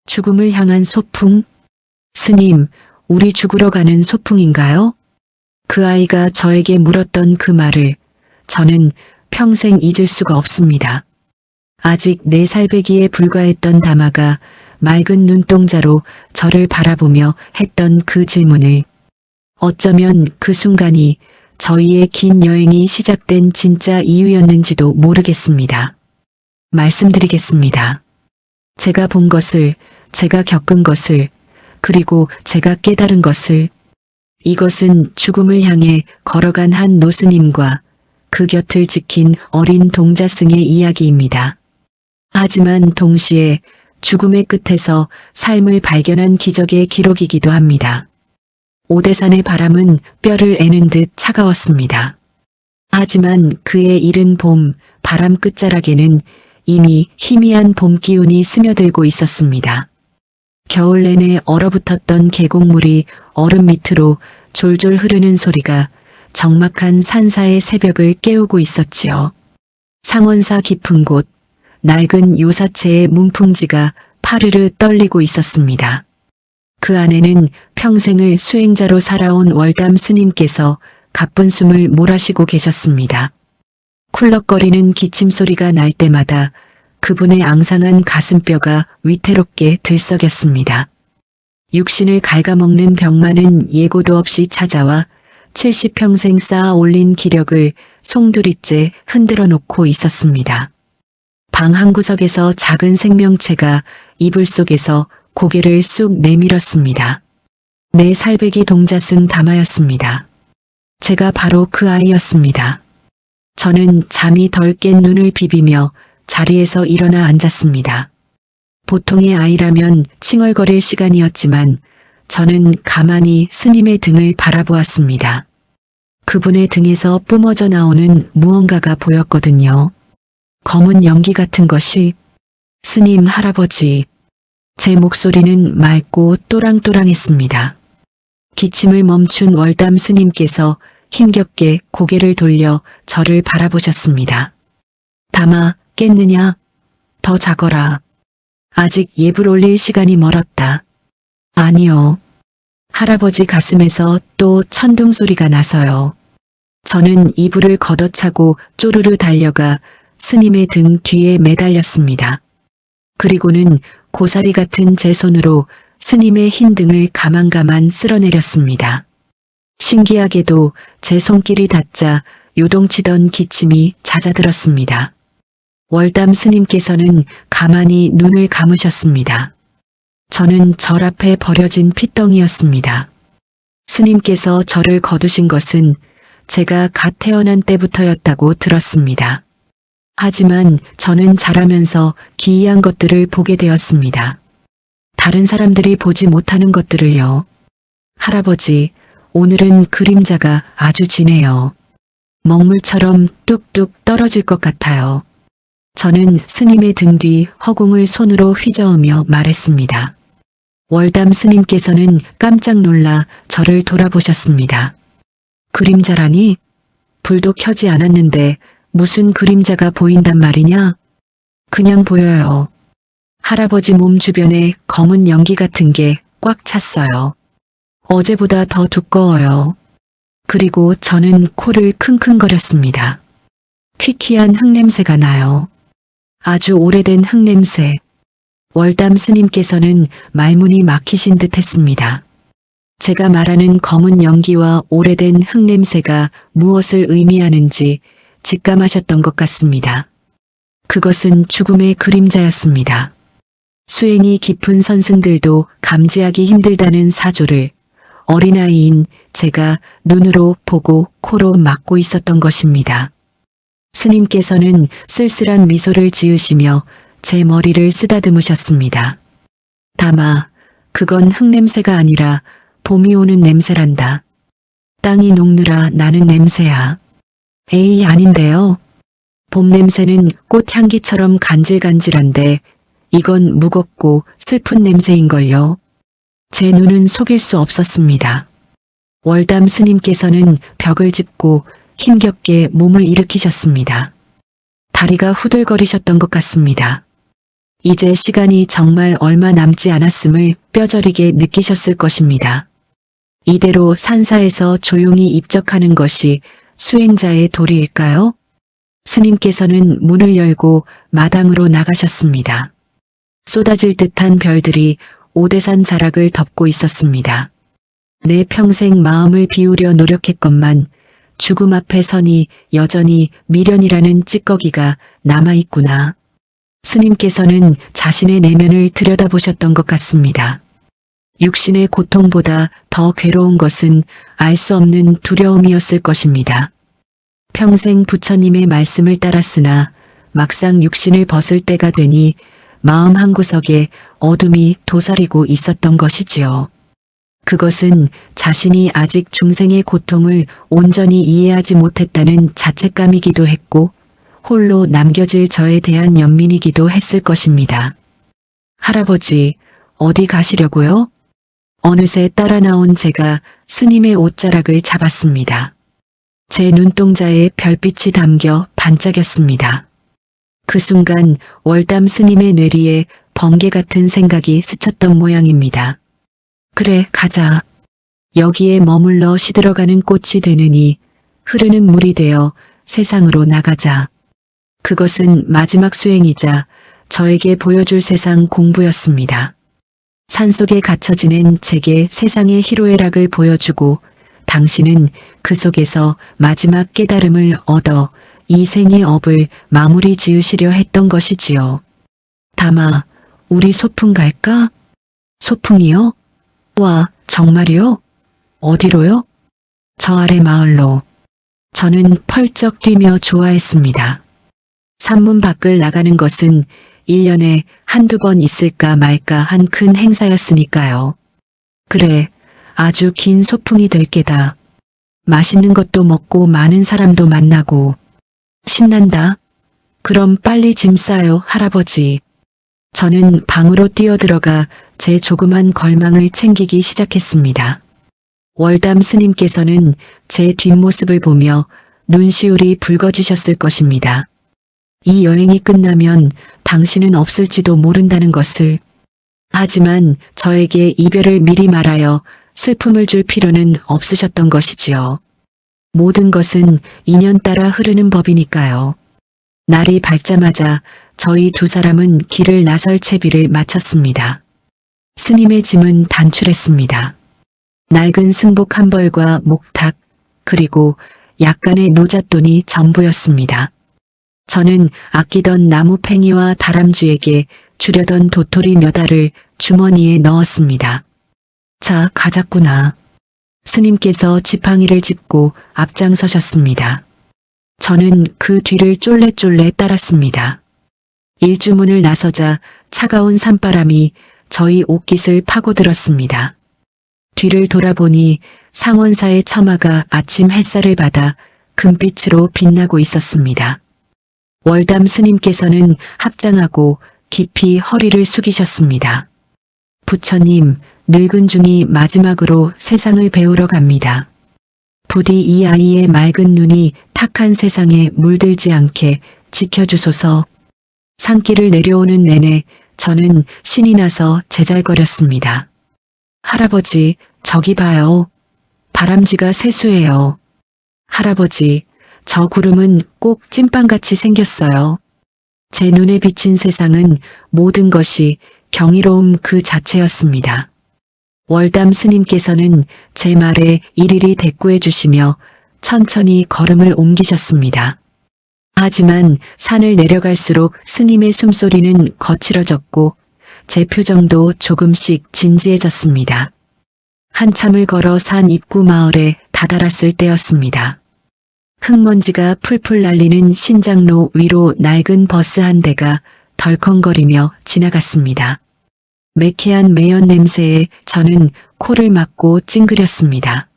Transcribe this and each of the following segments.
죽음을 향한 소풍? 스님, 우리 죽으러 가는 소풍인가요? 그 아이가 저에게 물었던 그 말을 저는 평생 잊을 수가 없습니다. 아직 4살배기에 불과했던 다마가 맑은 눈동자로 저를 바라보며 했던 그 질문을 어쩌면 그 순간이 저희의 긴 여행이 시작된 진짜 이유였는지도 모르겠습니다. 말씀드리겠습니다. 제가 본 것을, 제가 겪은 것을, 그리고 제가 깨달은 것을, 이것은 죽음을 향해 걸어간 한 노스님과 그 곁을 지킨 어린 동자승의 이야기입니다. 하지만 동시에 죽음의 끝에서 삶을 발견한 기적의 기록이기도 합니다. 오대산의 바람은 뼈를 애는 듯 차가웠습니다. 하지만 그의 이른 봄 바람 끝자락에는 이미 희미한 봄 기운이 스며들고 있었습니다. 겨울 내내 얼어붙었던 계곡물이 얼음 밑으로 졸졸 흐르는 소리가 적막한 산사의 새벽을 깨우고 있었지요. 상원사 깊은 곳, 낡은 요사체의 문풍지가 파르르 떨리고 있었습니다. 그 안에는 평생을 수행자로 살아온 월담 스님께서 가쁜 숨을 몰아쉬고 계셨습니다. 쿨럭거리는 기침 소리가 날 때마다 그분의 앙상한 가슴뼈가 위태롭게 들썩였습니다. 육신을 갉아먹는 병만은 예고도 없이 찾아와 70평생 쌓아 올린 기력을 송두리째 흔들어 놓고 있었습니다. 방 한 구석에서 작은 생명체가 이불 속에서 고개를 쑥 내밀었습니다. 4살배기 동자승 다마였습니다. 제가 바로 그 아이였습니다. 저는 잠이 덜 깬 눈을 비비며 자리에서 일어나 앉았습니다. 보통의 아이라면 칭얼거릴 시간이었지만 저는 가만히 스님의 등을 바라보았습니다. 그분의 등에서 뿜어져 나오는 무언가가 보였거든요. 검은 연기 같은 것이. 스님 할아버지. 제 목소리는 맑고 또랑또랑했습니다. 기침을 멈춘 월담 스님께서 힘겹게 고개를 돌려 저를 바라보셨습니다. 다마, 깼느냐? 더 자거라. 아직 예불 올릴 시간이 멀었다. 아니요. 할아버지 가슴에서 또 천둥 소리가 나서요. 저는 이불을 걷어차고 쪼르르 달려가 스님의 등 뒤에 매달렸습니다. 그리고는 고사리 같은 제 손으로 스님의 흰 등을 가만가만 쓸어내렸습니다. 신기하게도 제 손길이 닿자 요동치던 기침이 잦아들었습니다. 월담 스님께서는 가만히 눈을 감으셨습니다. 저는 절 앞에 버려진 핏덩이였습니다. 스님께서 저를 거두신 것은 제가 갓 태어난 때부터였다고 들었습니다. 하지만 저는 자라면서 기이한 것들을 보게 되었습니다. 다른 사람들이 보지 못하는 것들을요. 할아버지, 오늘은 그림자가 아주 진해요. 먹물처럼 뚝뚝 떨어질 것 같아요. 저는 스님의 등 뒤 허공을 손으로 휘저으며 말했습니다. 월담 스님께서는 깜짝 놀라 저를 돌아보셨습니다. 그림자라니? 불도 켜지 않았는데 무슨 그림자가 보인단 말이냐? 그냥 보여요. 할아버지 몸 주변에 검은 연기 같은 게 꽉 찼어요. 어제보다 더 두꺼워요. 그리고 저는 코를 킁킁거렸습니다. 퀴퀴한 흙냄새가 나요. 아주 오래된 흙냄새. 월담 스님께서는 말문이 막히신 듯 했습니다. 제가 말하는 검은 연기와 오래된 흙냄새가 무엇을 의미하는지 직감하셨던 것 같습니다. 그것은 죽음의 그림자였습니다. 수행이 깊은 선승들도 감지하기 힘들다는 사조를 어린아이인 제가 눈으로 보고 코로 막고 있었던 것입니다. 스님께서는 쓸쓸한 미소를 지으시며 제 머리를 쓰다듬으셨습니다. 다마, 그건 흙냄새가 아니라 봄이 오는 냄새란다. 땅이 녹느라 나는 냄새야. 에이, 아닌데요. 봄 냄새는 꽃향기처럼 간질간질한데 이건 무겁고 슬픈 냄새인걸요. 제 눈은 속일 수 없었습니다. 월담 스님께서는 벽을 짚고 힘겹게 몸을 일으키셨습니다. 다리가 후들거리셨던 것 같습니다. 이제 시간이 정말 얼마 남지 않았음을 뼈저리게 느끼셨을 것입니다. 이대로 산사에서 조용히 입적하는 것이 수행자의 도리일까요? 스님께서는 문을 열고 마당으로 나가셨습니다. 쏟아질 듯한 별들이 오대산 자락을 덮고 있었습니다. 내 평생 마음을 비우려 노력했건만 죽음 앞에 서니 여전히 미련이라는 찌꺼기가 남아있구나. 스님께서는 자신의 내면을 들여다보셨던 것 같습니다. 육신의 고통보다 더 괴로운 것은 알 수 없는 두려움이었을 것입니다. 평생 부처님의 말씀을 따랐으나 막상 육신을 벗을 때가 되니 마음 한구석에 어둠이 도사리고 있었던 것이지요. 그것은 자신이 아직 중생의 고통을 온전히 이해하지 못했다는 자책감이기도 했고 홀로 남겨질 저에 대한 연민이기도 했을 것입니다. 할아버지, 어디 가시려고요? 어느새 따라 나온 제가 스님의 옷자락을 잡았습니다. 제 눈동자에 별빛이 담겨 반짝였습니다. 그 순간 월담 스님의 뇌리에 번개 같은 생각이 스쳤던 모양입니다. 그래, 가자. 여기에 머물러 시들어가는 꽃이 되느니 흐르는 물이 되어 세상으로 나가자. 그것은 마지막 수행이자 저에게 보여줄 세상 공부였습니다. 산속에 갇혀 지낸 제게 세상의 희로애락을 보여주고 당신은 그 속에서 마지막 깨달음을 얻어 이 생의 업을 마무리 지으시려 했던 것이지요. 다마, 우리 소풍 갈까? 소풍이요? 와, 정말이요? 어디로요? 저 아래 마을로. 저는 펄쩍 뛰며 좋아했습니다. 산문 밖을 나가는 것은 1년에 한두 번 있을까 말까 한 큰 행사였으니까요. 그래, 아주 긴 소풍이 될 게다. 맛있는 것도 먹고 많은 사람도 만나고. 신난다. 그럼 빨리 짐 싸요, 할아버지. 저는 방으로 뛰어들어가 제 조그만 걸망을 챙기기 시작했습니다. 월담 스님께서는 제 뒷모습을 보며 눈시울이 붉어지셨을 것입니다. 이 여행이 끝나면 당신은 없을지도 모른다는 것을. 하지만 저에게 이별을 미리 말하여 슬픔을 줄 필요는 없으셨던 것이지요. 모든 것은 인연 따라 흐르는 법이니까요. 날이 밝자마자 저희 두 사람은 길을 나설 채비를 마쳤습니다. 스님의 짐은 단출했습니다. 낡은 승복 한 벌과 목탁, 그리고 약간의 노잣돈이 전부였습니다. 저는 아끼던 나무 팽이와 다람쥐에게 주려던 도토리 몇 알을 주머니에 넣었습니다. 자, 가자꾸나. 스님께서 지팡이를 짚고 앞장서셨습니다. 저는 그 뒤를 쫄래쫄래 따랐습니다. 일주문을 나서자 차가운 산바람이 저희 옷깃을 파고들었습니다. 뒤를 돌아보니 상원사의 처마가 아침 햇살을 받아 금빛으로 빛나고 있었습니다. 월담 스님께서는 합장하고 깊이 허리를 숙이셨습니다. 부처님, 늙은 중이 마지막으로 세상을 배우러 갑니다. 부디 이 아이의 맑은 눈이 탁한 세상에 물들지 않게 지켜주소서. 산길을 내려오는 내내 저는 신이 나서 제잘거렸습니다. 할아버지, 저기 봐요. 바람쥐가 세수해요. 할아버지, 저 구름은 꼭 찐빵같이 생겼어요. 제 눈에 비친 세상은 모든 것이 경이로움 그 자체였습니다. 월담 스님께서는 제 말에 일일이 대꾸해 주시며 천천히 걸음을 옮기셨습니다. 하지만 산을 내려갈수록 스님의 숨소리는 거칠어졌고 제 표정도 조금씩 진지해졌습니다. 한참을 걸어 산 입구 마을에 다다랐을 때였습니다. 흙먼지가 풀풀 날리는 신장로 위로 낡은 버스 한 대가 덜컹거리며 지나갔습니다. 매캐한 매연 냄새에 저는 코를 막고 찡그렸습니다.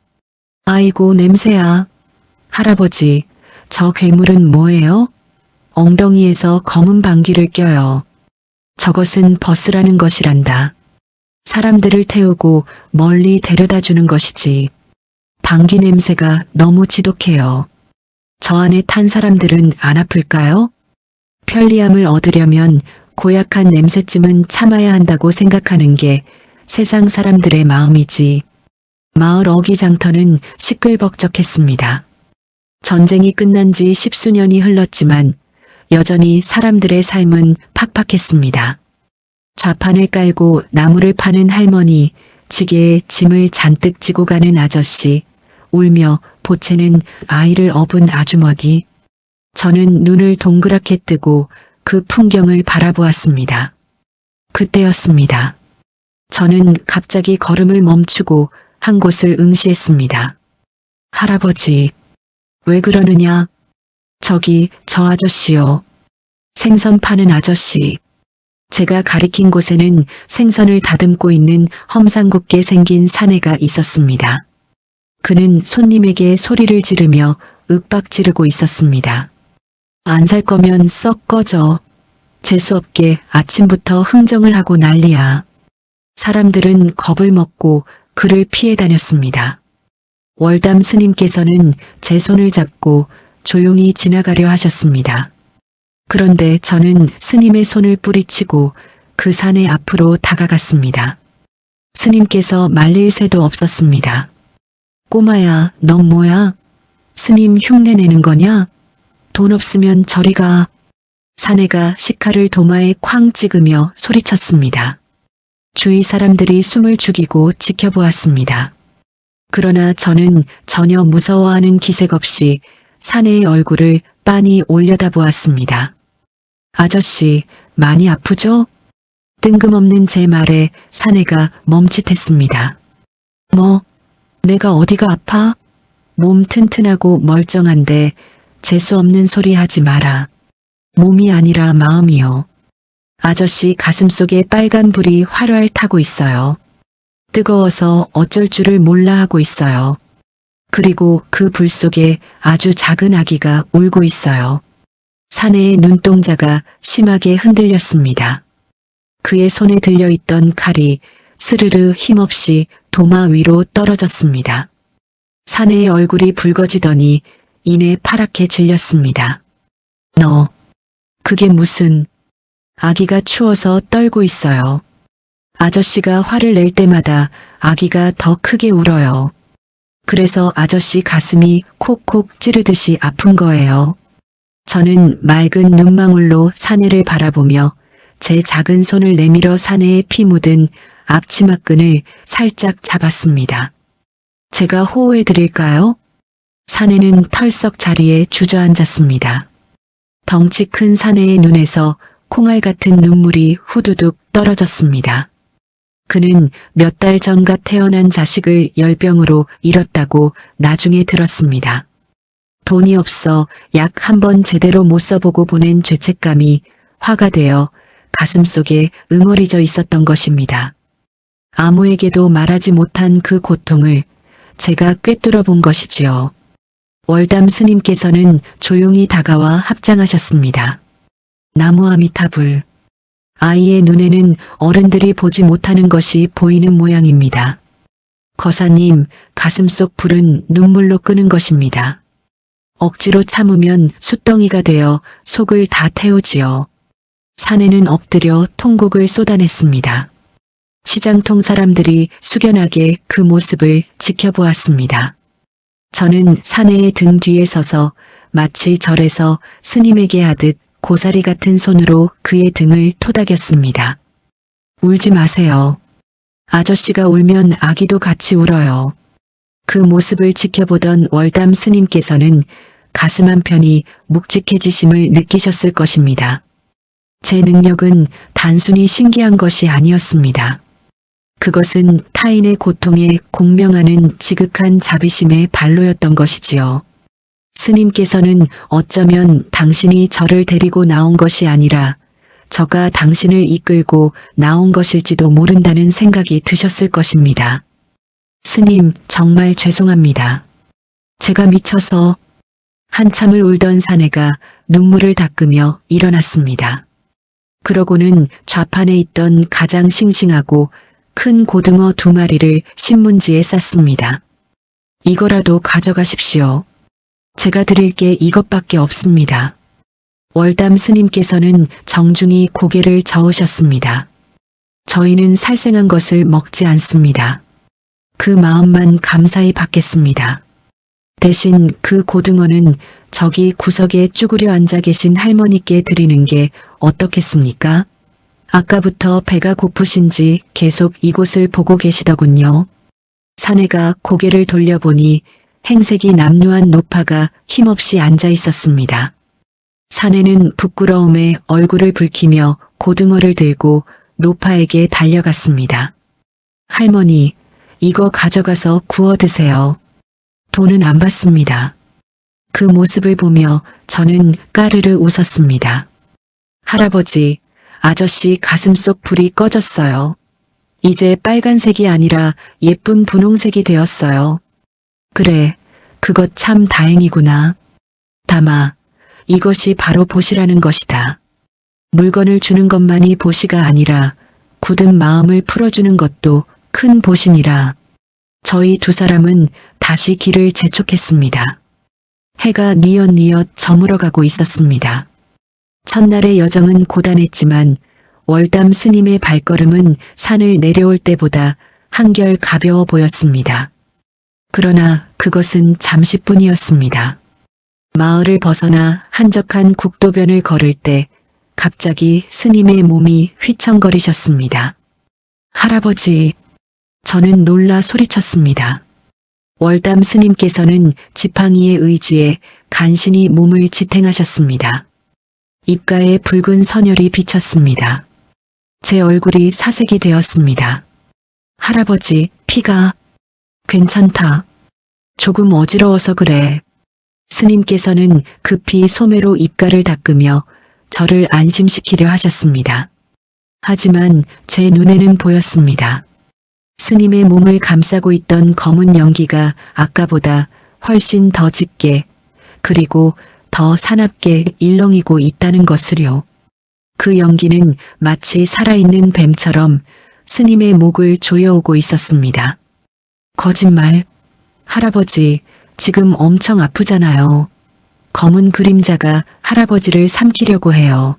아이고 냄새야. 할아버지, 저 괴물은 뭐예요? 엉덩이에서 검은 방귀를 껴요. 저것은 버스라는 것이란다. 사람들을 태우고 멀리 데려다 주는 것이지. 방귀 냄새가 너무 지독해요. 저 안에 탄 사람들은 안 아플까요? 편리함을 얻으려면 고약한 냄새쯤은 참아야 한다고 생각하는 게 세상 사람들의 마음이지. 마을 어기장터는 시끌벅적했습니다. 전쟁이 끝난 지 10수년이 흘렀지만 여전히 사람들의 삶은 팍팍했습니다. 좌판을 깔고 나무를 파는 할머니, 지게에 짐을 잔뜩 지고 가는 아저씨, 울며 보채는 아이를 업은 아주머니. 저는 눈을 동그랗게 뜨고 그 풍경을 바라보았습니다. 그때였습니다. 저는 갑자기 걸음을 멈추고 한 곳을 응시했습니다. 할아버지, 왜 그러느냐? 저기 저 아저씨요. 생선 파는 아저씨. 제가 가리킨 곳에는 생선을 다듬고 있는 험상궂게 생긴 사내가 있었습니다. 그는 손님에게 소리를 지르며 윽박 지르고 있었습니다. 안 살 거면 썩 꺼져. 재수없게 아침부터 흥정을 하고 난리야. 사람들은 겁을 먹고 그를 피해 다녔습니다. 월담 스님께서는 제 손을 잡고 조용히 지나가려 하셨습니다. 그런데 저는 스님의 손을 뿌리치고 그 사내 앞으로 다가갔습니다. 스님께서 말릴 새도 없었습니다. 꼬마야, 넌 뭐야? 스님 흉내 내는 거냐? 돈 없으면 저리 가. 사내가 식칼을 도마에 쾅 찍으며 소리쳤습니다. 주위 사람들이 숨을 죽이고 지켜보았습니다. 그러나 저는 전혀 무서워하는 기색 없이 사내의 얼굴을 빤히 올려다보았습니다. 아저씨, 많이 아프죠? 뜬금없는 제 말에 사내가 멈칫했습니다. 뭐, 내가 어디가 아파? 몸 튼튼하고 멀쩡한데 재수없는 소리 하지 마라. 몸이 아니라 마음이요. 아저씨 가슴속에 빨간 불이 활활 타고 있어요. 뜨거워서 어쩔 줄을 몰라 하고 있어요. 그리고 그 불 속에 아주 작은 아기가 울고 있어요. 사내의 눈동자가 심하게 흔들렸습니다. 그의 손에 들려있던 칼이 스르르 힘없이 도마 위로 떨어졌습니다. 사내의 얼굴이 붉어지더니 이내 파랗게 질렸습니다. 너, 그게 무슨... 아기가 추워서 떨고 있어요. 아저씨가 화를 낼 때마다 아기가 더 크게 울어요. 그래서 아저씨 가슴이 콕콕 찌르듯이 아픈 거예요. 저는 맑은 눈망울로 사내를 바라보며 제 작은 손을 내밀어 사내에 피 묻은 앞치마끈을 살짝 잡았습니다. 제가 호호해 드릴까요? 사내는 털썩 자리에 주저앉았습니다. 덩치 큰 사내의 눈에서 콩알 같은 눈물이 후두둑 떨어졌습니다. 그는 몇 달 전갓 태어난 자식을 열병으로 잃었다고 나중에 들었습니다. 돈이 없어 약 한 번 제대로 못 써보고 보낸 죄책감이 화가 되어 가슴속에 응어리져 있었던 것입니다. 아무에게도 말하지 못한 그 고통을 제가 꿰뚫어 본 것이지요. 월담 스님께서는 조용히 다가와 합장하셨습니다. 나무 아미타불. 아이의 눈에는 어른들이 보지 못하는 것이 보이는 모양입니다. 거사님, 가슴속 불은 눈물로 끄는 것입니다. 억지로 참으면 숫덩이가 되어 속을 다 태우지요. 사내는 엎드려 통곡을 쏟아냈습니다. 시장통 사람들이 숙연하게 그 모습을 지켜보았습니다. 저는 사내의 등 뒤에 서서 마치 절에서 스님에게 하듯 고사리 같은 손으로 그의 등을 토닥였습니다. 울지 마세요. 아저씨가 울면 아기도 같이 울어요. 그 모습을 지켜보던 월담 스님께서는 가슴 한편이 묵직해지심을 느끼셨을 것입니다. 제 능력은 단순히 신기한 것이 아니었습니다. 그것은 타인의 고통에 공명하는 지극한 자비심의 발로였던 것이지요. 스님께서는 어쩌면 당신이 저를 데리고 나온 것이 아니라 저가 당신을 이끌고 나온 것일지도 모른다는 생각이 드셨을 것입니다. 스님, 정말 죄송합니다. 제가 미쳐서... 한참을 울던 사내가 눈물을 닦으며 일어났습니다. 그러고는 좌판에 있던 가장 싱싱하고 큰 고등어 2마리를 신문지에 쌌습니다. 이거라도 가져가십시오. 제가 드릴 게 이것밖에 없습니다. 월담 스님께서는 정중히 고개를 저으셨습니다. 저희는 살생한 것을 먹지 않습니다. 그 마음만 감사히 받겠습니다. 대신 그 고등어는 저기 구석에 쭈그려 앉아 계신 할머니께 드리는 게 어떻겠습니까? 아까부터 배가 고프신지 계속 이곳을 보고 계시더군요. 사내가 고개를 돌려보니 행색이 남루한 노파가 힘없이 앉아 있었습니다. 사내는 부끄러움에 얼굴을 붉히며 고등어를 들고 노파에게 달려갔습니다. 할머니, 이거 가져가서 구워 드세요. 돈은 안 받습니다. 그 모습을 보며 저는 까르르 웃었습니다. 할아버지, 아저씨 가슴속 불이 꺼졌어요. 이제 빨간색이 아니라 예쁜 분홍색이 되었어요. 그래, 그것 참 다행이구나. 다마, 이것이 바로 보시라는 것이다. 물건을 주는 것만이 보시가 아니라 굳은 마음을 풀어주는 것도 큰 보신이라. 저희 두 사람은 다시 길을 재촉했습니다. 해가 뉘엿뉘엿 저물어가고 있었습니다. 첫날의 여정은 고단했지만 월담 스님의 발걸음은 산을 내려올 때보다 한결 가벼워 보였습니다. 그러나 그것은 잠시뿐이었습니다. 마을을 벗어나 한적한 국도변을 걸을 때 갑자기 스님의 몸이 휘청거리셨습니다. 할아버지, 저는 놀라 소리쳤습니다. 월담 스님께서는 지팡이의 의지에 간신히 몸을 지탱하셨습니다. 입가에 붉은 선혈이 비쳤습니다. 제 얼굴이 사색이 되었습니다. 할아버지, 피가... 괜찮다. 조금 어지러워서 그래. 스님께서는 급히 소매로 입가를 닦으며 저를 안심시키려 하셨습니다. 하지만 제 눈에는 보였습니다. 스님의 몸을 감싸고 있던 검은 연기가 아까보다 훨씬 더 짙게 그리고 더 사납게 일렁이고 있다는 것을요. 그 연기는 마치 살아있는 뱀처럼 스님의 목을 조여오고 있었습니다. 거짓말. 할아버지, 지금 엄청 아프잖아요. 검은 그림자가 할아버지를 삼키려고 해요.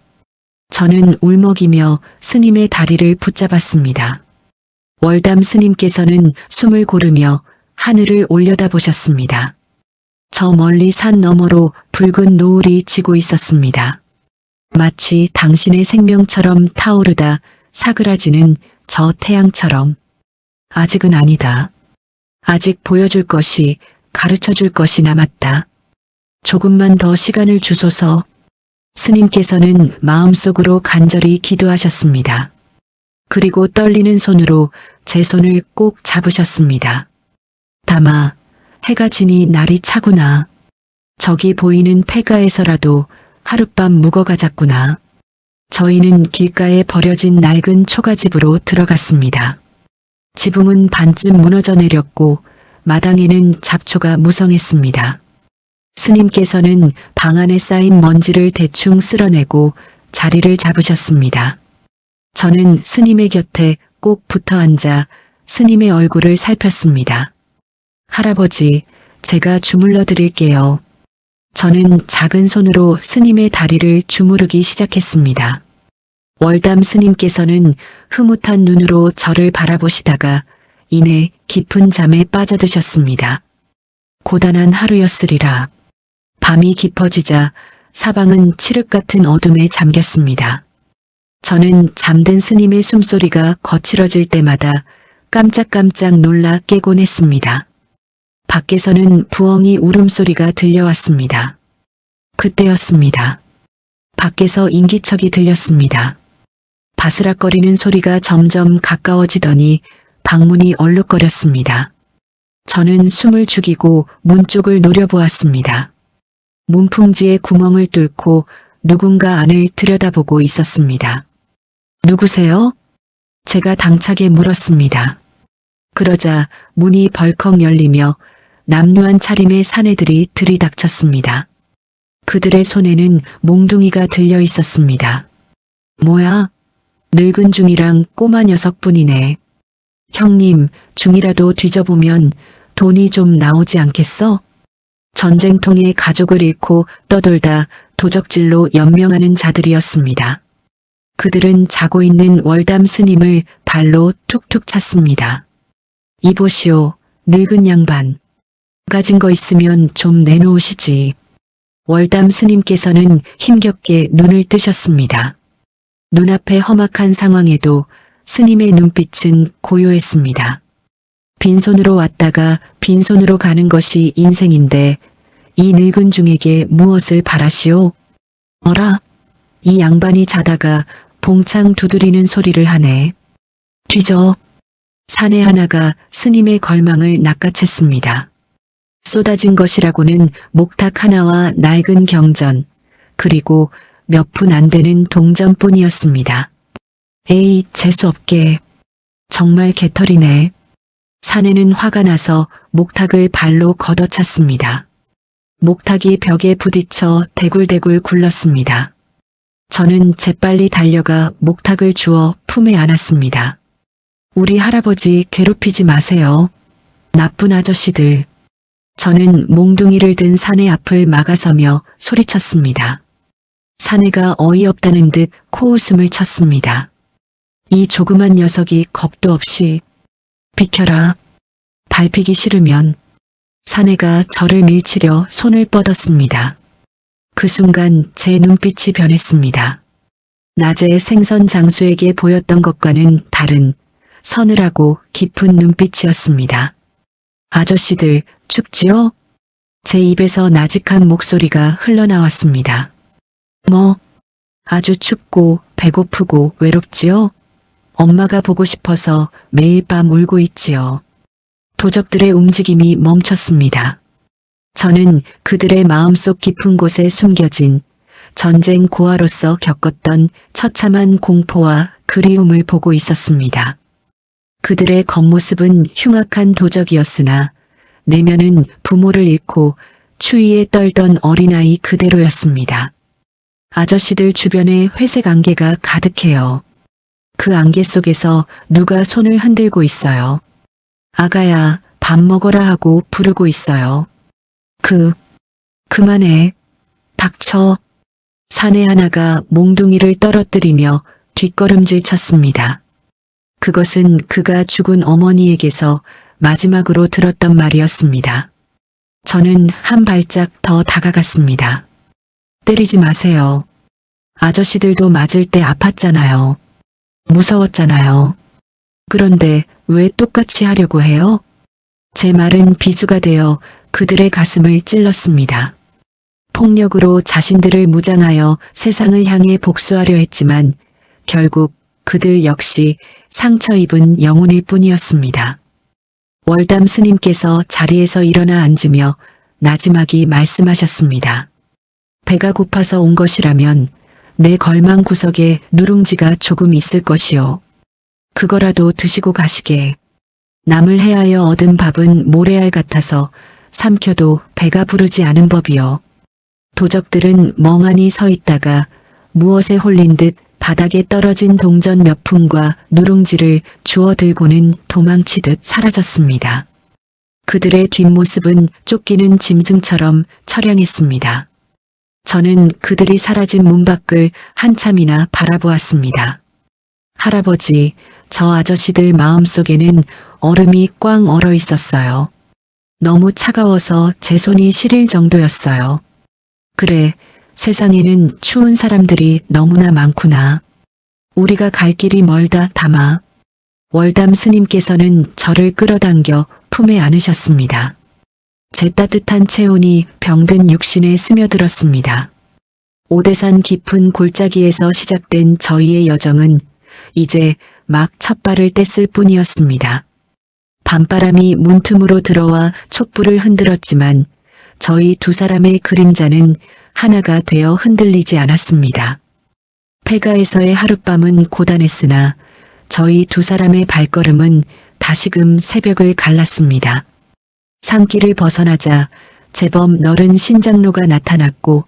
저는 울먹이며 스님의 다리를 붙잡았습니다. 월담 스님께서는 숨을 고르며 하늘을 올려다보셨습니다. 저 멀리 산 너머로 붉은 노을이 지고 있었습니다. 마치 당신의 생명처럼 타오르다 사그라지는 저 태양처럼. 아직은 아니다. 아직 보여줄 것이, 가르쳐줄 것이 남았다. 조금만 더 시간을 주소서. 스님께서는 마음속으로 간절히 기도하셨습니다. 그리고 떨리는 손으로 제 손을 꼭 잡으셨습니다. 다마, 해가 지니 날이 차구나. 저기 보이는 폐가에서라도 하룻밤 묵어가자꾸나. 저희는 길가에 버려진 낡은 초가집으로 들어갔습니다. 지붕은 반쯤 무너져 내렸고 마당에는 잡초가 무성했습니다. 스님께서는 방 안에 쌓인 먼지를 대충 쓸어내고 자리를 잡으셨습니다. 저는 스님의 곁에 꼭 붙어 앉아 스님의 얼굴을 살폈습니다. 할아버지, 제가 주물러 드릴게요. 저는 작은 손으로 스님의 다리를 주무르기 시작했습니다. 월담 스님께서는 흐뭇한 눈으로 저를 바라보시다가 이내 깊은 잠에 빠져드셨습니다. 고단한 하루였으리라. 밤이 깊어지자 사방은 칠흑 같은 어둠에 잠겼습니다. 저는 잠든 스님의 숨소리가 거칠어질 때마다 깜짝깜짝 놀라 깨곤 했습니다. 밖에서는 부엉이 울음소리가 들려왔습니다. 그때였습니다. 밖에서 인기척이 들렸습니다. 바스락거리는 소리가 점점 가까워지더니 방문이 얼룩거렸습니다. 저는 숨을 죽이고 문 쪽을 노려보았습니다. 문풍지에 구멍을 뚫고 누군가 안을 들여다보고 있었습니다. 누구세요? 제가 당차게 물었습니다. 그러자 문이 벌컥 열리며 남루한 차림의 사내들이 들이닥쳤습니다. 그들의 손에는 몽둥이가 들려 있었습니다. 뭐야? 늙은 중이랑 꼬마 녀석뿐이네. 형님, 중이라도 뒤져보면 돈이 좀 나오지 않겠어? 전쟁통에 가족을 잃고 떠돌다 도적질로 연명하는 자들이었습니다. 그들은 자고 있는 월담 스님을 발로 툭툭 찼습니다. 이보시오, 늙은 양반. 가진 거 있으면 좀 내놓으시지. 월담 스님께서는 힘겹게 눈을 뜨셨습니다. 눈앞의 험악한 상황에도 스님의 눈빛은 고요했습니다. 빈손으로 왔다가 빈손으로 가는 것이 인생인데 이 늙은 중에게 무엇을 바라시오? 어라? 이 양반이 자다가 봉창 두드리는 소리를 하네. 뒤져. 사내 하나가 스님의 걸망을 낚아챘습니다. 쏟아진 것이라고는 목탁 하나와 낡은 경전, 그리고 몇 푼 안 되는 동전뿐이었습니다. 에이, 재수없게. 정말 개털이네. 사내는 화가 나서 목탁을 발로 걷어찼습니다. 목탁이 벽에 부딪혀 대굴대굴 굴렀습니다. 저는 재빨리 달려가 목탁을 주워 품에 안았습니다. 우리 할아버지 괴롭히지 마세요. 나쁜 아저씨들. 저는 몽둥이를 든 사내 앞을 막아서며 소리쳤습니다. 사내가 어이없다는 듯 코웃음을 쳤습니다. 이 조그만 녀석이 겁도 없이. 비켜라. 밟히기 싫으면. 사내가 저를 밀치려 손을 뻗었습니다. 그 순간 제 눈빛이 변했습니다. 낮에 생선 장수에게 보였던 것과는 다른 서늘하고 깊은 눈빛이었습니다. 아저씨들, 춥지요? 제 입에서 나직한 목소리가 흘러나왔습니다. 뭐, 아주 춥고 배고프고 외롭지요? 엄마가 보고 싶어서 매일 밤 울고 있지요. 도적들의 움직임이 멈췄습니다. 저는 그들의 마음속 깊은 곳에 숨겨진 전쟁 고아로서 겪었던 처참한 공포와 그리움을 보고 있었습니다. 그들의 겉모습은 흉악한 도적이었으나 내면은 부모를 잃고 추위에 떨던 어린아이 그대로였습니다. 아저씨들 주변에 회색 안개가 가득해요. 그 안개 속에서 누가 손을 흔들고 있어요. 아가야, 밥 먹어라 하고 부르고 있어요. 그만해. 닥쳐. 사내 하나가 몽둥이를 떨어뜨리며 뒷걸음질 쳤습니다. 그것은 그가 죽은 어머니에게서 마지막으로 들었던 말이었습니다. 저는 한 발짝 더 다가갔습니다. 때리지 마세요. 아저씨들도 맞을 때 아팠잖아요. 무서웠잖아요. 그런데 왜 똑같이 하려고 해요? 제 말은 비수가 되어 그들의 가슴을 찔렀습니다. 폭력으로 자신들을 무장하여 세상을 향해 복수하려 했지만 결국 그들 역시 상처 입은 영혼일 뿐이었습니다. 월담 스님께서 자리에서 일어나 앉으며 나지막이 말씀하셨습니다. 배가 고파서 온 것이라면 내 걸망 구석에 누룽지가 조금 있을 것이요. 그거라도 드시고 가시게. 남을 해하여 얻은 밥은 모래알 같아서 삼켜도 배가 부르지 않은 법이요. 도적들은 멍하니 서 있다가 무엇에 홀린 듯 바닥에 떨어진 동전 몇 푼과 누룽지를 주워 들고는 도망치듯 사라졌습니다. 그들의 뒷모습은 쫓기는 짐승처럼 처량했습니다. 저는 그들이 사라진 문 밖을 한참이나 바라보았습니다. 할아버지, 저 아저씨들 마음속에는 얼음이 꽝 얼어 있었어요. 너무 차가워서 제 손이 시릴 정도였어요. 그래, 세상에는 추운 사람들이 너무나 많구나. 우리가 갈 길이 멀다, 담아. 월담 스님께서는 저를 끌어당겨 품에 안으셨습니다. 제 따뜻한 체온이 병든 육신에 스며들었습니다. 오대산 깊은 골짜기에서 시작된 저희의 여정은 이제 막 첫 발을 뗐을 뿐이었습니다. 밤바람이 문틈으로 들어와 촛불을 흔들었지만 저희 두 사람의 그림자는 하나가 되어 흔들리지 않았습니다. 폐가에서의 하룻밤은 고단했으나 저희 두 사람의 발걸음은 다시금 새벽을 갈랐습니다. 산길을 벗어나자 제법 넓은 신장로가 나타났고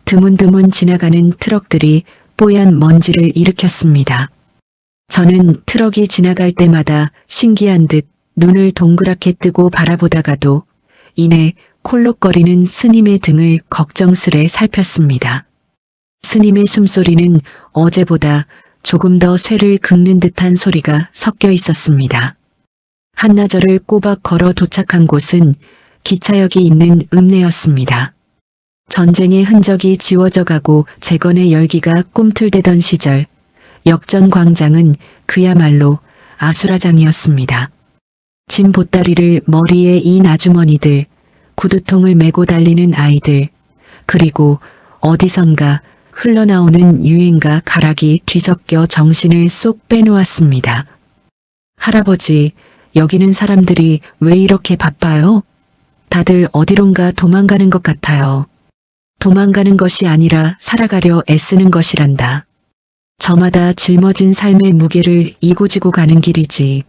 드문드문 지나가는 트럭들이 뽀얀 먼지를 일으켰습니다. 저는 트럭이 지나갈 때마다 신기한 듯 눈을 동그랗게 뜨고 바라보다가도 이내 콜록거리는 스님의 등을 걱정스레 살폈습니다. 스님의 숨소리는 어제보다 조금 더 쇠를 긁는 듯한 소리가 섞여 있었습니다. 한나절을 꼬박 걸어 도착한 곳은 기차역이 있는 읍내였습니다. 전쟁의 흔적이 지워져 가고 재건의 열기가 꿈틀대던 시절, 역전 광장은 그야말로 아수라장이었습니다. 짐 보따리를 머리에 인 아주머니들, 구두통을 메고 달리는 아이들, 그리고 어디선가 흘러나오는 유행가 가락이 뒤섞여 정신을 쏙 빼놓았습니다. 할아버지, 여기는 사람들이 왜 이렇게 바빠요? 다들 어디론가 도망가는 것 같아요. 도망가는 것이 아니라 살아가려 애쓰는 것이란다. 저마다 짊어진 삶의 무게를 이고지고 가는 길이지.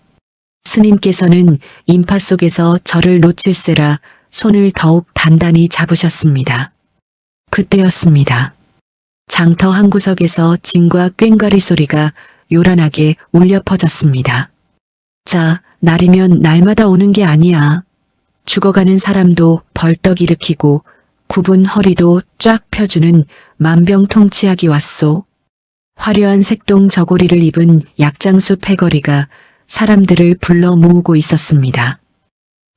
스님께서는 인파 속에서 저를 놓칠세라 손을 더욱 단단히 잡으셨습니다. 그때였습니다. 장터 한 구석에서 징과 꽹과리 소리가 요란하게 울려 퍼졌습니다. 자, 날이면 날마다 오는 게 아니야. 죽어가는 사람도 벌떡 일으키고 굽은 허리도 쫙 펴주는 만병통치약이 왔소. 화려한 색동 저고리를 입은 약장수 패거리가 사람들을 불러 모으고 있었습니다.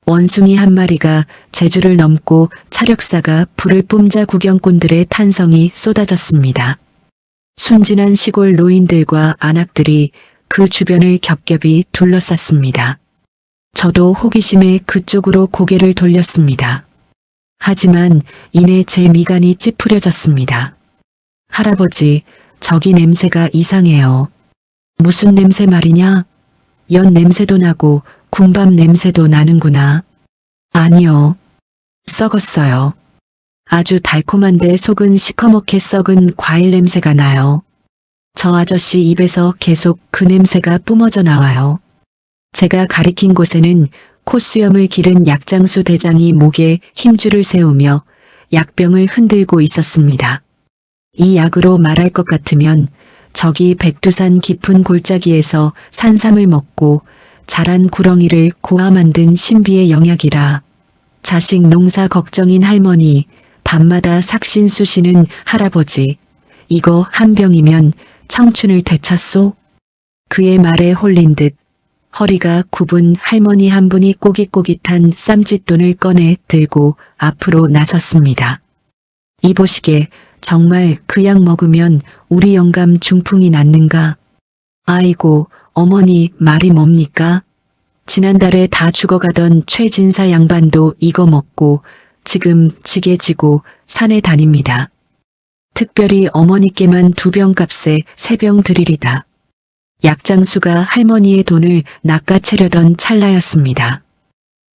원숭이 한 마리가 제주를 넘고 차력사가 불을 뿜자 구경꾼들의 탄성이 쏟아졌습니다. 순진한 시골 노인들과 안악들이 그 주변을 겹겹이 둘러쌌습니다. 저도 호기심에 그쪽으로 고개를 돌렸습니다. 하지만 이내 제 미간이 찌푸려졌습니다. 할아버지, 저기 냄새가 이상해요. 무슨 냄새 말이냐? 연 냄새도 나고 군밤 냄새도 나는구나. 아니요. 썩었어요. 아주 달콤한데 속은 시커멓게 썩은 과일 냄새가 나요. 저 아저씨 입에서 계속 그 냄새가 뿜어져 나와요. 제가 가리킨 곳에는 콧수염을 기른 약장수 대장이 목에 힘줄을 세우며 약병을 흔들고 있었습니다. 이 약으로 말할 것 같으면 저기 백두산 깊은 골짜기에서 산삼을 먹고 자란 구렁이를 고아 만든 신비의 영약이라. 자식 농사 걱정인 할머니, 밤마다 삭신 쑤시는 할아버지, 이거 한 병이면 청춘을 되찾소? 그의 말에 홀린 듯 허리가 굽은 할머니 한 분이 꼬깃꼬깃한 쌈짓돈을 꺼내 들고 앞으로 나섰습니다. 이보시게, 정말 그 약 먹으면 우리 영감 중풍이 낫는가? 아이고, 어머니 말이 뭡니까? 지난달에 다 죽어가던 최진사 양반도 이거 먹고 지금 지게 지고 산에 다닙니다. 특별히 어머니께만 2병 값에 3병 드리리다. 약장수가 할머니의 돈을 낚아채려던 찰나였습니다.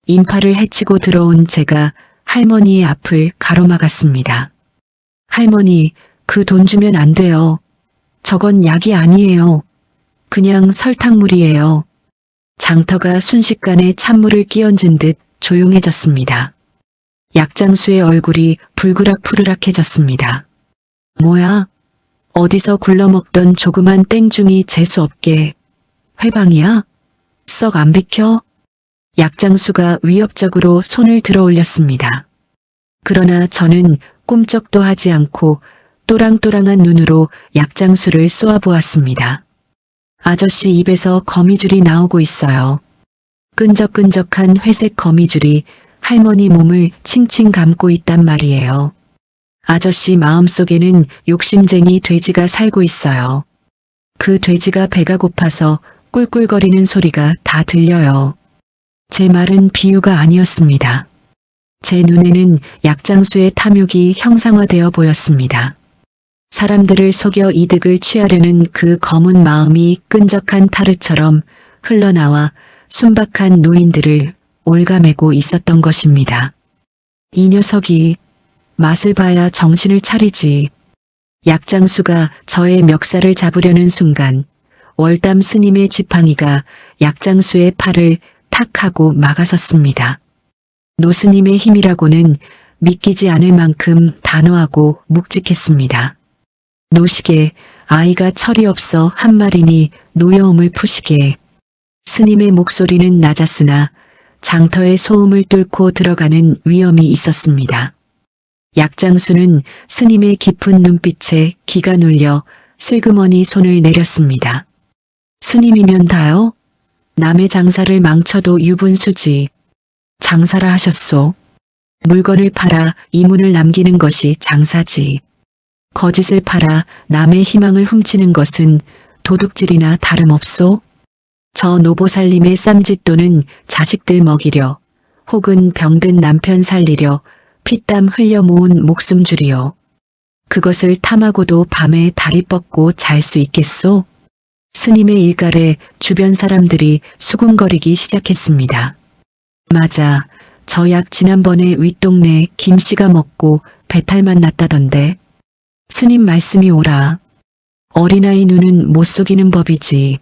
인파를 헤치고 들어온 제가 할머니의 앞을 가로막았습니다. 할머니, 그 돈 주면 안 돼요. 저건 약이 아니에요. 그냥 설탕물이에요. 장터가 순식간에 찬물을 끼얹은 듯 조용해졌습니다. 약장수의 얼굴이 불그락푸르락해졌습니다. 뭐야? 어디서 굴러먹던 조그만 땡중이 재수없게. 회방이야? 썩 안 비켜? 약장수가 위협적으로 손을 들어 올렸습니다. 그러나 저는 꿈쩍도 하지 않고 또랑또랑한 눈으로 약장수를 쏘아보았습니다. 아저씨 입에서 거미줄이 나오고 있어요. 끈적끈적한 회색 거미줄이 할머니 몸을 칭칭 감고 있단 말이에요. 아저씨 마음속에는 욕심쟁이 돼지가 살고 있어요. 그 돼지가 배가 고파서 꿀꿀거리는 소리가 다 들려요. 제 말은 비유가 아니었습니다. 제 눈에는 약장수의 탐욕이 형상화되어 보였습니다. 사람들을 속여 이득을 취하려는 그 검은 마음이 끈적한 타르처럼 흘러나와 순박한 노인들을 올가매고 있었던 것입니다. 이 녀석이 맛을 봐야 정신을 차리지. 약장수가 저의 멱살을 잡으려는 순간 월담 스님의 지팡이가 약장수의 팔을 탁 하고 막아섰습니다. 노스님의 힘이라고는 믿기지 않을 만큼 단호하고 묵직했습니다. 노시게, 아이가 철이 없어 한 말이니 노여움을 푸시게. 스님의 목소리는 낮았으나 장터의 소음을 뚫고 들어가는 위엄이 있었습니다. 약장수는 스님의 깊은 눈빛에 기가 눌려 슬그머니 손을 내렸습니다. 스님이면 다요? 남의 장사를 망쳐도 유분수지. 장사라 하셨소. 물건을 팔아 이문을 남기는 것이 장사지. 거짓을 팔아 남의 희망을 훔치는 것은 도둑질이나 다름없소. 저 노보살님의 쌈짓돈은 자식들 먹이려 혹은 병든 남편 살리려 피땀 흘려 모은 목숨줄이요. 그것을 탐하고도 밤에 다리 뻗고 잘 수 있겠소? 스님의 일갈에 주변 사람들이 수군거리기 시작했습니다. 맞아, 저 약 지난번에 윗동네 김씨가 먹고 배탈만 났다던데. 스님 말씀이 옳아. 어린아이 눈은 못 속이는 법이지.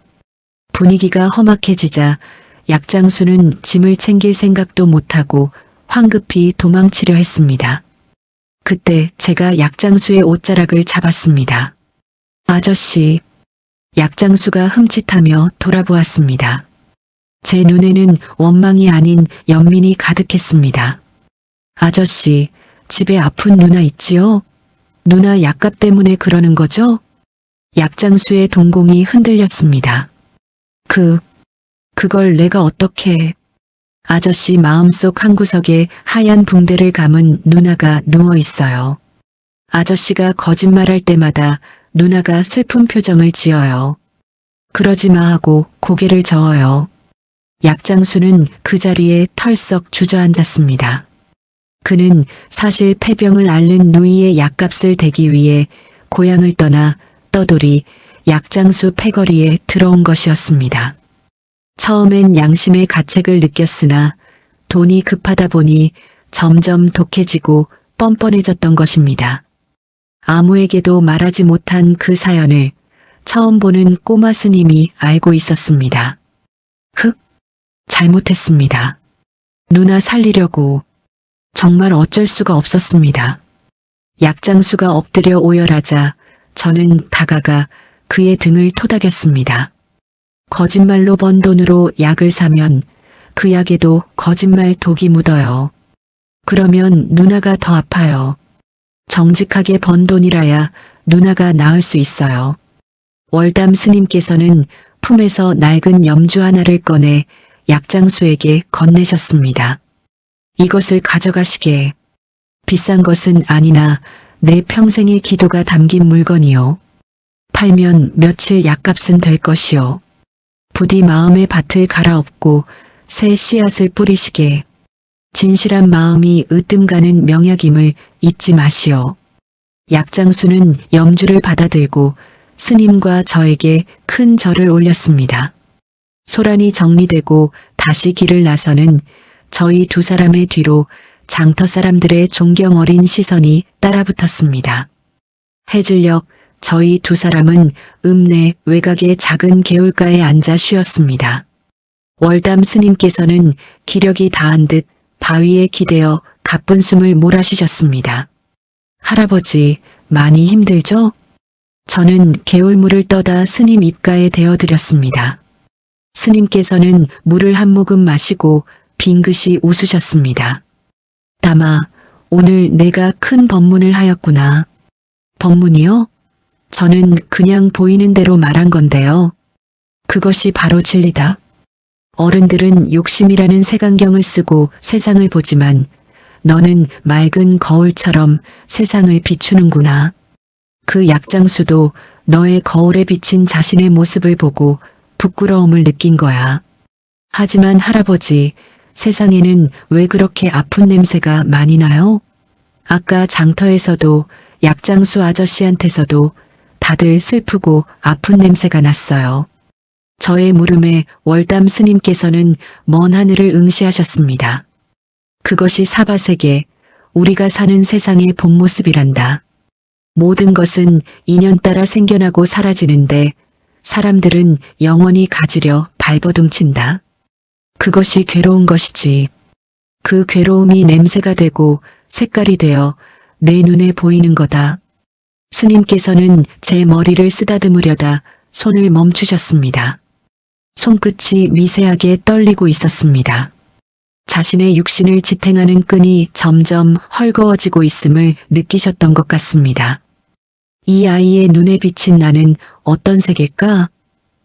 분위기가 험악해지자 약장수는 짐을 챙길 생각도 못하고 황급히 도망치려 했습니다. 그때 제가 약장수의 옷자락을 잡았습니다. 아저씨. 약장수가 흠칫하며 돌아보았습니다. 제 눈에는 원망이 아닌 연민이 가득했습니다. 아저씨, 집에 아픈 누나 있지요? 누나 약값 때문에 그러는 거죠? 약장수의 동공이 흔들렸습니다. 그걸 내가 어떻게... 아저씨 마음속 한구석에 하얀 붕대를 감은 누나가 누워 있어요. 아저씨가 거짓말할 때마다 누나가 슬픈 표정을 지어요. 그러지 마 하고 고개를 저어요. 약장수는 그 자리에 털썩 주저앉았습니다. 그는 사실 폐병을 앓는 누이의 약값을 대기 위해 고향을 떠나 떠돌이 약장수 패거리에 들어온 것이었습니다. 처음엔 양심의 가책을 느꼈으나 돈이 급하다 보니 점점 독해지고 뻔뻔해졌던 것입니다. 아무에게도 말하지 못한 그 사연을 처음 보는 꼬마 스님이 알고 있었습니다. 잘못했습니다. 누나 살리려고 정말 어쩔 수가 없었습니다. 약장수가 엎드려 오열하자 저는 다가가 그의 등을 토닥였습니다. 거짓말로 번 돈으로 약을 사면 그 약에도 거짓말 독이 묻어요. 그러면 누나가 더 아파요. 정직하게 번 돈이라야 누나가 나을 수 있어요. 월담 스님께서는 품에서 낡은 염주 하나를 꺼내 약장수에게 건네셨습니다. 이것을 가져가시게. 비싼 것은 아니나 내 평생의 기도가 담긴 물건이요. 팔면 며칠 약값은 될 것이요. 부디 마음의 밭을 갈아엎고 새 씨앗을 뿌리시게. 진실한 마음이 으뜸가는 명약임을 잊지 마시오. 약장수는 염주를 받아들고 스님과 저에게 큰 절을 올렸습니다. 소란이 정리되고 다시 길을 나서는 저희 두 사람의 뒤로 장터 사람들의 존경 어린 시선이 따라붙었습니다. 해질녘 저희 두 사람은 읍내 외곽의 작은 개울가에 앉아 쉬었습니다. 월담 스님께서는 기력이 다한 듯 바위에 기대어 가쁜 숨을 몰아쉬셨습니다. 할아버지, 많이 힘들죠? 저는 개울물을 떠다 스님 입가에 대어드렸습니다. 스님께서는 물을 한 모금 마시고 빙긋이 웃으셨습니다. 다마, 오늘 내가 큰 법문을 하였구나. 법문이요? 저는 그냥 보이는 대로 말한 건데요. 그것이 바로 진리다. 어른들은 욕심이라는 색안경을 쓰고 세상을 보지만 너는 맑은 거울처럼 세상을 비추는구나. 그 약장수도 너의 거울에 비친 자신의 모습을 보고 부끄러움을 느낀 거야. 하지만 할아버지, 세상에는 왜 그렇게 아픈 냄새가 많이 나요? 아까 장터에서도 약장수 아저씨한테서도 다들 슬프고 아픈 냄새가 났어요. 저의 물음에 월담 스님께서는 먼 하늘을 응시하셨습니다. 그것이 사바세계, 우리가 사는 세상의 본 모습이란다. 모든 것은 인연 따라 생겨나고 사라지는데 사람들은 영원히 가지려 발버둥친다. 그것이 괴로운 것이지. 그 괴로움이 냄새가 되고 색깔이 되어 내 눈에 보이는 거다. 스님께서는 제 머리를 쓰다듬으려다 손을 멈추셨습니다. 손끝이 미세하게 떨리고 있었습니다. 자신의 육신을 지탱하는 끈이 점점 헐거워지고 있음을 느끼셨던 것 같습니다. 이 아이의 눈에 비친 나는 어떤 색일까?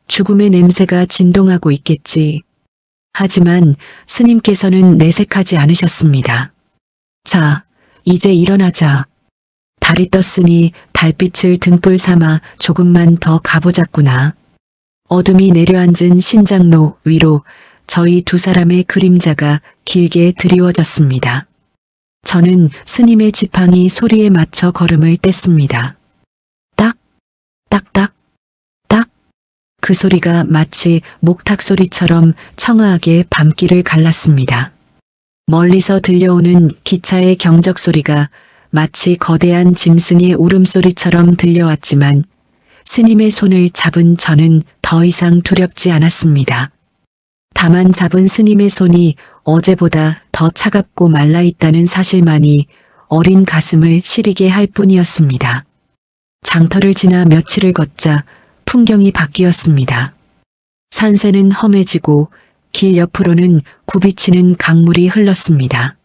죽음의 냄새가 진동하고 있겠지. 하지만 스님께서는 내색하지 않으셨습니다. 자, 이제 일어나자. 달이 떴으니 달빛을 등불 삼아 조금만 더 가보자꾸나. 어둠이 내려앉은 신장로 위로 저희 두 사람의 그림자가 길게 드리워졌습니다. 저는 스님의 지팡이 소리에 맞춰 걸음을 뗐습니다. 딱, 딱딱, 딱. 그 소리가 마치 목탁 소리처럼 청아하게 밤길을 갈랐습니다. 멀리서 들려오는 기차의 경적 소리가 마치 거대한 짐승의 울음소리처럼 들려왔지만 스님의 손을 잡은 저는 더 이상 두렵지 않았습니다. 다만 잡은 스님의 손이 어제보다 더 차갑고 말라있다는 사실만이 어린 가슴을 시리게 할 뿐이었습니다. 장터를 지나 며칠을 걷자 풍경이 바뀌었습니다. 산새는 험해지고 길 옆으로는 굽이치는 강물이 흘렀습니다.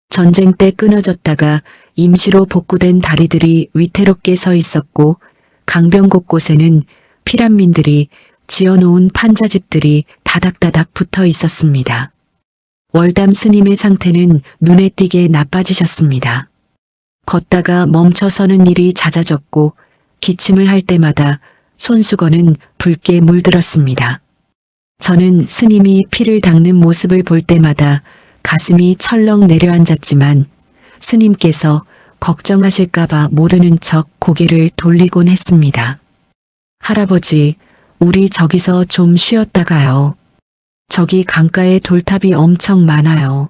전쟁 때 끊어졌다가 임시로 복구된 다리들이 위태롭게 서 있었고 강변 곳곳에는 피란민들이 지어놓은 판자집들이 다닥다닥 붙어 있었습니다. 월담 스님의 상태는 눈에 띄게 나빠지셨습니다. 걷다가 멈춰서는 일이 잦아졌고 기침을 할 때마다 손수건은 붉게 물들었습니다. 저는 스님이 피를 닦는 모습을 볼 때마다 가슴이 철렁 내려앉았지만 스님께서 걱정하실까봐 모르는 척 고개를 돌리곤 했습니다. 할아버지, 우리 저기서 좀 쉬었다 가요. 저기 강가에 돌탑이 엄청 많아요.